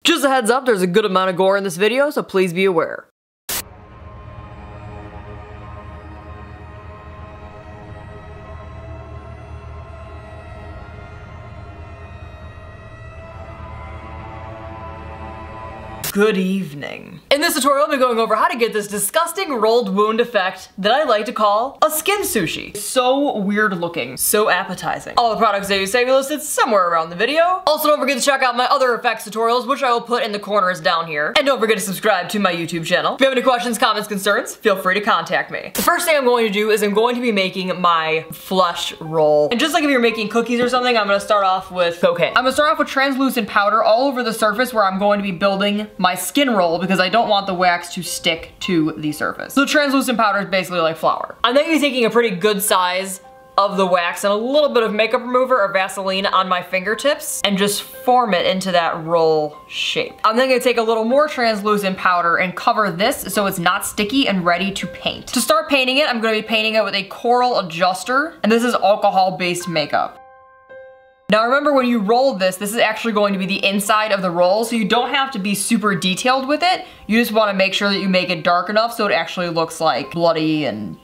Just a heads up, there's a good amount of gore in this video, so please be aware. Good evening. In this tutorial, I'll be going over how to get this disgusting rolled wound effect that I like to call a skin sushi. So weird looking, so appetizing. All the products that you say are listed somewhere around the video. Also, don't forget to check out my other effects tutorials, which I will put in the corners down here. And don't forget to subscribe to my YouTube channel. If you have any questions, comments, concerns, feel free to contact me. The first thing I'm going to do is I'm going to be making my flesh roll. And just like if you're making cookies or something, I'm gonna start off with cocaine. I'm gonna start off with translucent powder all over the surface where I'm going to be building my skin roll because I don't want the wax to stick to the surface. So translucent powder is basically like flour. I'm then gonna be taking a pretty good size of the wax and a little bit of makeup remover or Vaseline on my fingertips and just form it into that roll shape. I'm then gonna take a little more translucent powder and cover this so it's not sticky and ready to paint. To start painting it, I'm gonna be painting it with a coral adjuster, and this is alcohol-based makeup. Now remember, when you roll this is actually going to be the inside of the roll, so you don't have to be super detailed with it. You just wanna make sure that you make it dark enough so it actually looks like bloody and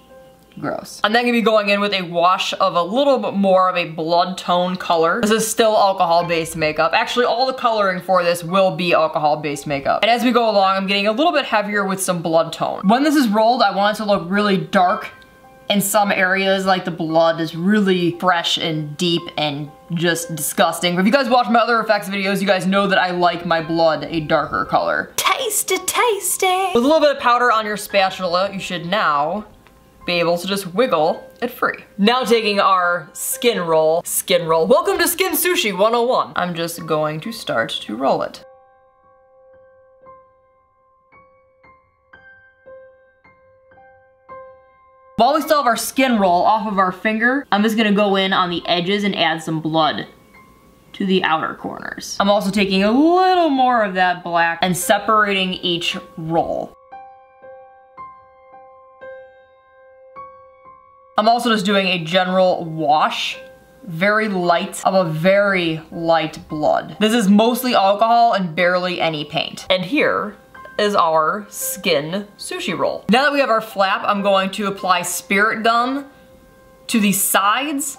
gross. I'm then gonna be going in with a wash of a little bit more of a blood tone color. This is still alcohol-based makeup. Actually, all the coloring for this will be alcohol-based makeup. And as we go along, I'm getting a little bit heavier with some blood tone. When this is rolled, I want it to look really dark in some areas, like the blood is really fresh and deep and just disgusting. But if you guys watch my other effects videos, you guys know that I like my blood a darker color. Tasty, tasty! With a little bit of powder on your spatula, you should now be able to just wiggle it free. Now taking our skin roll. Welcome to Skin Sushi 101. I'm just going to start to roll it. While we still have our skin roll off of our finger, I'm just gonna go in on the edges and add some blood to the outer corners. I'm also taking a little more of that black and separating each roll. I'm also just doing a general wash, very light, of a very light blood. This is mostly alcohol and barely any paint. And here is our skin sushi roll. Now that we have our flap, I'm going to apply spirit gum to the sides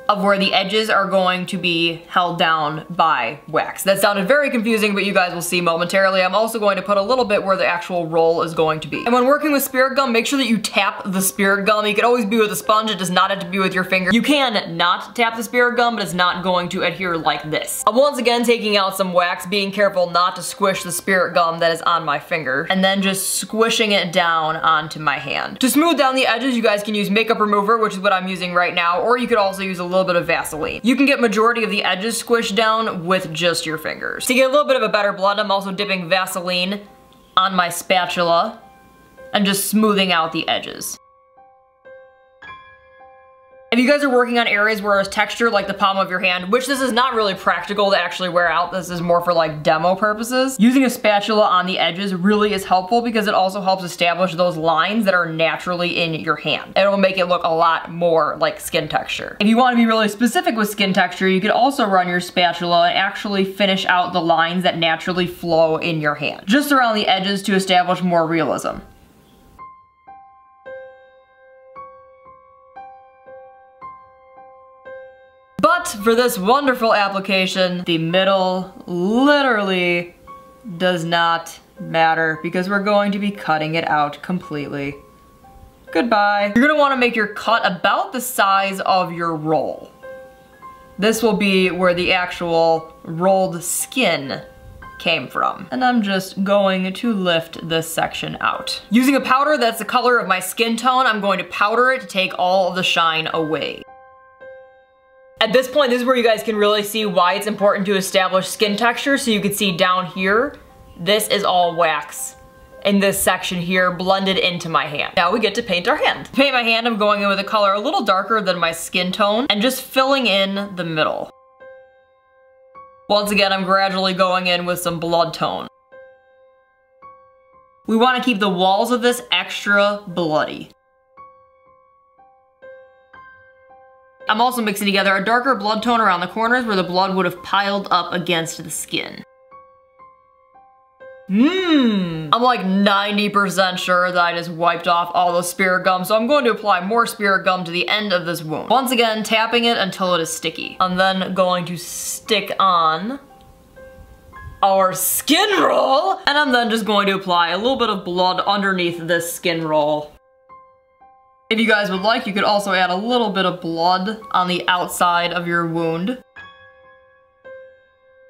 of where the edges are going to be held down by wax. That sounded very confusing, but you guys will see momentarily. I'm also going to put a little bit where the actual roll is going to be. And when working with spirit gum, make sure that you tap the spirit gum. You can always be with a sponge, it does not have to be with your finger. You can not tap the spirit gum, but it's not going to adhere like this. I'm once again taking out some wax, being careful not to squish the spirit gum that is on my finger, and then just squishing it down onto my hand. To smooth down the edges, you guys can use makeup remover, which is what I'm using right now, or you could also use a little bit of Vaseline. You can get majority of the edges squished down with just your fingers. To get a little bit of a better blend, I'm also dipping Vaseline on my spatula and just smoothing out the edges. If you guys are working on areas where there's texture like the palm of your hand, which this is not really practical to actually wear out, this is more for like demo purposes, using a spatula on the edges really is helpful because it also helps establish those lines that are naturally in your hand. It'll make it look a lot more like skin texture. If you want to be really specific with skin texture, you could also run your spatula and actually finish out the lines that naturally flow in your hand, just around the edges to establish more realism. But for this wonderful application, the middle literally does not matter because we're going to be cutting it out completely. Goodbye. You're gonna wanna make your cut about the size of your roll. This will be where the actual rolled skin came from. And I'm just going to lift this section out. Using a powder that's the color of my skin tone, I'm going to powder it to take all of the shine away. At this point, this is where you guys can really see why it's important to establish skin texture. So you can see down here, this is all wax. In this section here, blended into my hand. Now we get to paint our hand. To paint my hand, I'm going in with a color a little darker than my skin tone and just filling in the middle. Once again, I'm gradually going in with some blood tone. We want to keep the walls of this extra bloody. I'm also mixing together a darker blood tone around the corners where the blood would have piled up against the skin. I'm like 90% sure that I just wiped off all the spirit gum, so I'm going to apply more spirit gum to the end of this wound. Once again, tapping it until it is sticky. I'm then going to stick on our skin roll, and I'm then just going to apply a little bit of blood underneath this skin roll. If you guys would like, you could also add a little bit of blood on the outside of your wound.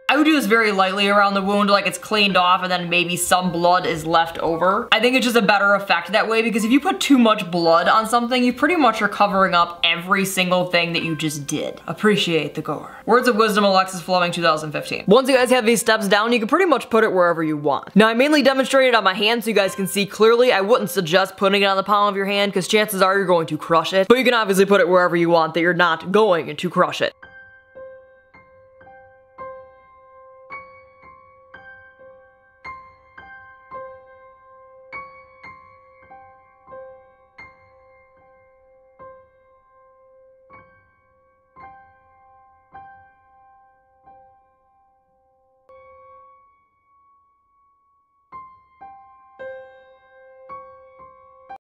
I would do this very lightly around the wound, like it's cleaned off and then maybe some blood is left over. I think it's just a better effect that way, because if you put too much blood on something, you pretty much are covering up every single thing that you just did. Appreciate the gore. Words of wisdom, Alexys Fleming, 2015. Once you guys have these steps down, you can pretty much put it wherever you want. Now, I mainly demonstrated on my hand so you guys can see clearly. I wouldn't suggest putting it on the palm of your hand because chances are you're going to crush it. But you can obviously put it wherever you want that you're not going to crush it.